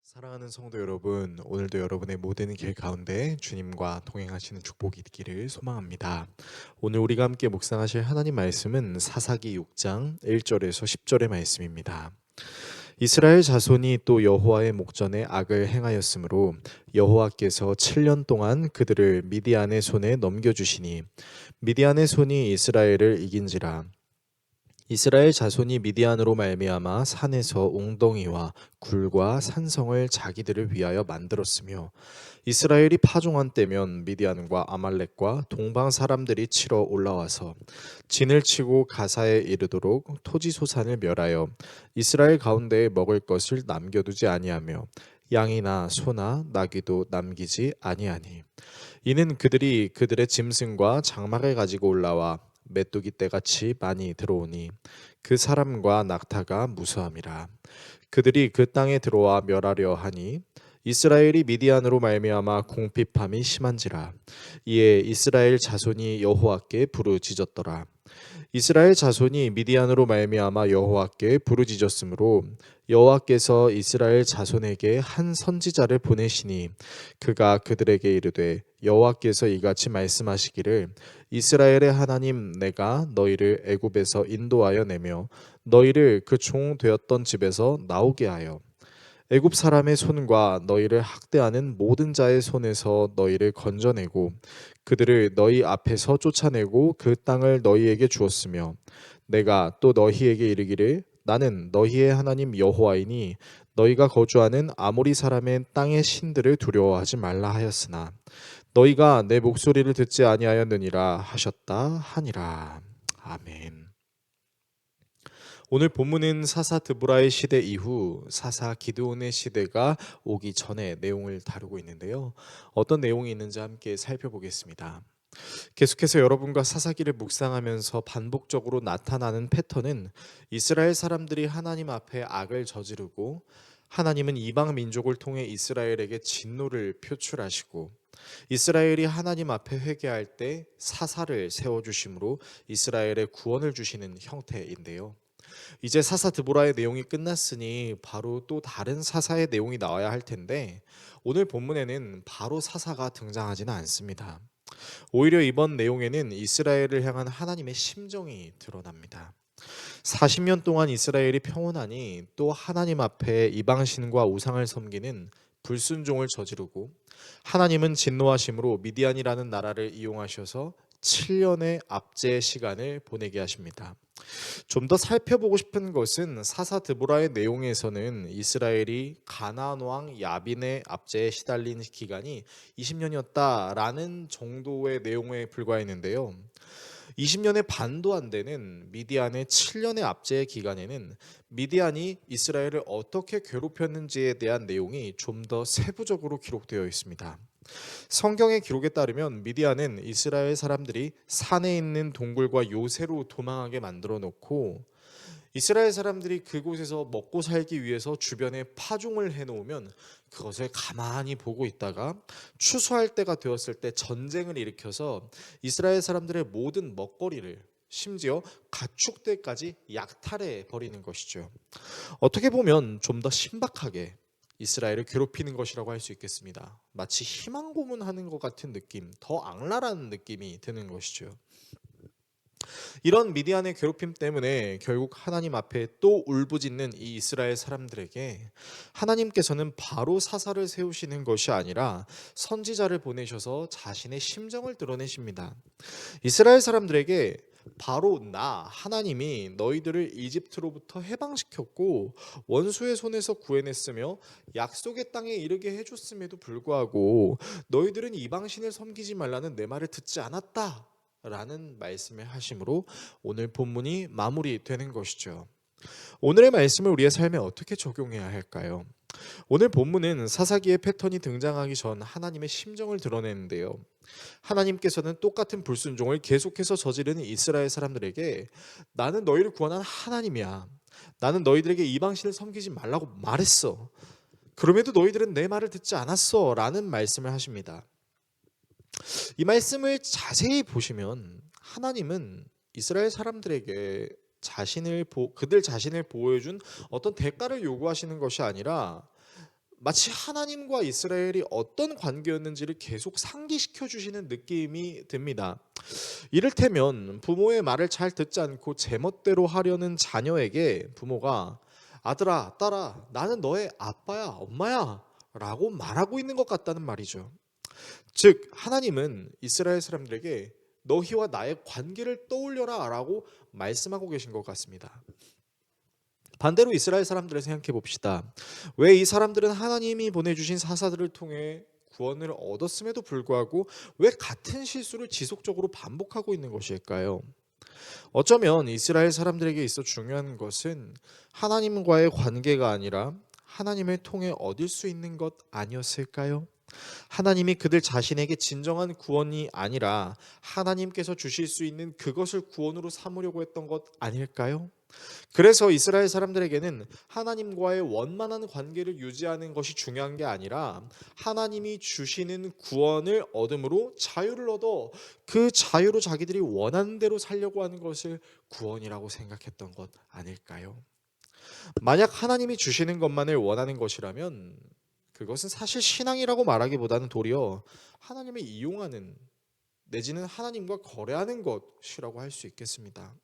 사랑하는 성도 여러분, 오늘도 여러분의 모든 길 가운데 주님과 동행하시는 축복이 있기를 소망합니다. 오늘 우리가 함께 묵상하실 하나님 말씀은 사사기 6장 1절에서 10절의 말씀입니다. 이스라엘 자손이 또 여호와의 목전에 악을 행하였으므로 여호와께서 7년 동안 그들을 미디안의 손에 넘겨주시니 미디안의 손이 이스라엘을 이긴지라. 이스라엘 자손이 미디안으로 말미암아 산에서 웅덩이와 굴과 산성을 자기들을 위하여 만들었으며 이스라엘이 파종한 때면 미디안과 아말렉과 동방 사람들이 치러 올라와서 진을 치고 가사에 이르도록 토지소산을 멸하여 이스라엘 가운데에 먹을 것을 남겨두지 아니하며 양이나 소나 나귀도 남기지 아니하니 이는 그들이 그들의 짐승과 장막을 가지고 올라와 메뚜기 떼같이 많이 들어오니 그 사람과 낙타가 무수함이라. 그들이 그 땅에 들어와 멸하려 하니 이스라엘이 미디안으로 말미암아 궁핍함이 심한지라. 이에 이스라엘 자손이 여호와께 부르짖었더라. 이스라엘 자손이 미디안으로 말미암아 여호와께 부르짖었으므로 여호와께서 이스라엘 자손에게 한 선지자를 보내시니 그가 그들에게 이르되 여호와께서 이같이 말씀하시기를 이스라엘의 하나님 내가 너희를 애굽에서 인도하여 내며 너희를 그 종 되었던 집에서 나오게 하여 애굽 사람의 손과 너희를 학대하는 모든 자의 손에서 너희를 건져내고 그들을 너희 앞에서 쫓아내고 그 땅을 너희에게 주었으며 내가 또 너희에게 이르기를 나는 너희의 하나님 여호와이니 너희가 거주하는 아모리 사람의 땅의 신들을 두려워하지 말라 하였으나 너희가 내 목소리를 듣지 아니하였느니라 하셨다 하니라. 아멘. 오늘 본문은 사사 드보라의 시대 이후 사사 기드온의 시대가 오기 전의 내용을 다루고 있는데요. 어떤 내용이 있는지 함께 살펴보겠습니다. 계속해서 여러분과 사사기를 묵상하면서 반복적으로 나타나는 패턴은 이스라엘 사람들이 하나님 앞에 악을 저지르고 하나님은 이방 민족을 통해 이스라엘에게 진노를 표출하시고 이스라엘이 하나님 앞에 회개할 때 사사를 세워주심으로 이스라엘의 구원을 주시는 형태인데요. 이제 사사 드보라의 내용이 끝났으니 바로 또 다른 사사의 내용이 나와야 할 텐데 오늘 본문에는 바로 사사가 등장하지는 않습니다. 오히려 이번 내용에는 이스라엘을 향한 하나님의 심정이 드러납니다. 40년 동안 이스라엘이 평온하니 또 하나님 앞에 이방신과 우상을 섬기는 불순종을 저지르고 하나님은 진노하심으로 미디안이라는 나라를 이용하셔서 7년의 압제 시간을 보내게 하십니다. 좀 더 살펴보고 싶은 것은 사사 드보라의 내용에서는 이스라엘이 가나안 왕 야빈의 압제에 시달린 기간이 20년이었다라는 정도의 내용에 불과했는데요. 20년의 반도 안 되는 미디안의 7년의 압제의 기간에는 미디안이 이스라엘을 어떻게 괴롭혔는지에 대한 내용이 좀 더 세부적으로 기록되어 있습니다. 성경의 기록에 따르면 미디안은 이스라엘 사람들이 산에 있는 동굴과 요새로 도망하게 만들어 놓고 이스라엘 사람들이 그곳에서 먹고 살기 위해서 주변에 파종을 해놓으면 그것을 가만히 보고 있다가 추수할 때가 되었을 때 전쟁을 일으켜서 이스라엘 사람들의 모든 먹거리를 심지어 가축들까지 약탈해 버리는 것이죠. 어떻게 보면 좀 더 신박하게 이스라엘을 괴롭히는 것이라고 할 수 있겠습니다. 마치 희망 고문하는 것 같은 느낌, 더 악랄한 느낌이 드는 것이죠. 이런 미디안의 괴롭힘 때문에 결국 하나님 앞에 또 울부짖는 이 이스라엘 사람들에게 하나님께서는 바로 사사를 세우시는 것이 아니라 선지자를 보내셔서 자신의 심정을 드러내십니다. 이스라엘 사람들에게 바로 나 하나님이 너희들을 이집트로부터 해방시켰고 원수의 손에서 구해냈으며 약속의 땅에 이르게 해줬음에도 불구하고 너희들은 이방신을 섬기지 말라는 내 말을 듣지 않았다 라는 말씀을 하심으로 오늘 본문이 마무리되는 것이죠. 오늘의 말씀을 우리의 삶에 어떻게 적용해야 할까요? 오늘 본문은 사사기의 패턴이 등장하기 전 하나님의 심정을 드러내는데요. 하나님께서는 똑같은 불순종을 계속해서 저지르는 이스라엘 사람들에게 나는 너희를 구원한 하나님이야. 나는 너희들에게 이방신을 섬기지 말라고 말했어. 그럼에도 너희들은 내 말을 듣지 않았어 라는 말씀을 하십니다. 이 말씀을 자세히 보시면 하나님은 이스라엘 사람들에게 그들 자신을 보호해준 어떤 대가를 요구하시는 것이 아니라 마치 하나님과 이스라엘이 어떤 관계였는지를 계속 상기시켜 주시는 느낌이 듭니다. 이를테면 부모의 말을 잘 듣지 않고 제멋대로 하려는 자녀에게 부모가 아들아, 딸아, 나는 너의 아빠야, 엄마야 라고 말하고 있는 것 같다는 말이죠. 즉 하나님은 이스라엘 사람들에게 너희와 나의 관계를 떠올려라 라고 말씀하고 계신 것 같습니다. 반대로 이스라엘 사람들을 생각해 봅시다. 왜 이 사람들은 하나님이 보내주신 사사들을 통해 구원을 얻었음에도 불구하고 왜 같은 실수를 지속적으로 반복하고 있는 것일까요? 어쩌면 이스라엘 사람들에게 있어 중요한 것은 하나님과의 관계가 아니라 하나님을 통해 얻을 수 있는 것 아니었을까요? 하나님이 그들 자신에게 진정한 구원이 아니라 하나님께서 주실 수 있는 그것을 구원으로 삼으려고 했던 것 아닐까요? 그래서 이스라엘 사람들에게는 하나님과의 원만한 관계를 유지하는 것이 중요한 게 아니라 하나님이 주시는 구원을 얻음으로 자유를 얻어 그 자유로 자기들이 원하는 대로 살려고 하는 것을 구원이라고 생각했던 것 아닐까요? 만약 하나님이 주시는 것만을 원하는 것이라면 그것은 사실 신앙이라고 말하기보다는 도리어 하나님을 이용하는 내지는 하나님과 거래하는 것이라고 할 수 있겠습니다.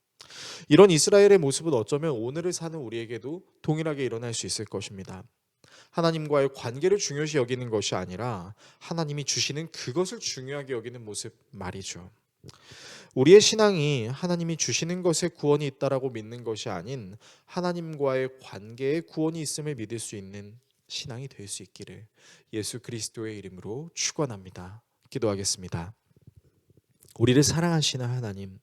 이런 이스라엘의 모습은 어쩌면 오늘을 사는 우리에게도 동일하게 일어날 수 있을 것입니다. 하나님과의 관계를 중요시 여기는 것이 아니라 하나님이 주시는 그것을 중요하게 여기는 모습 말이죠. 우리의 신앙이 하나님이 주시는 것에 구원이 있다라고 믿는 것이 아닌 하나님과의 관계에 구원이 있음을 믿을 수 있는 신앙이 될 수 있기를 예수 그리스도의 이름으로 축원합니다. 기도하겠습니다. 우리를 사랑하시는 하나님,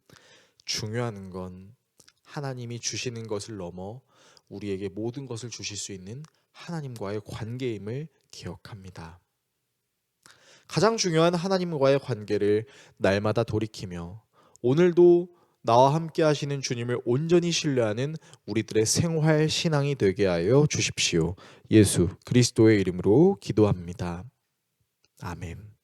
중요한 건 하나님이 주시는 것을 넘어 우리에게 모든 것을 주실 수 있는 하나님과의 관계임을 기억합니다. 가장 중요한 하나님과의 관계를 날마다 돌이키며 오늘도 나와 함께 하시는 주님을 온전히 신뢰하는 우리들의 생활 신앙이 되게 하여 주십시오. 예수 그리스도의 이름으로 기도합니다. 아멘.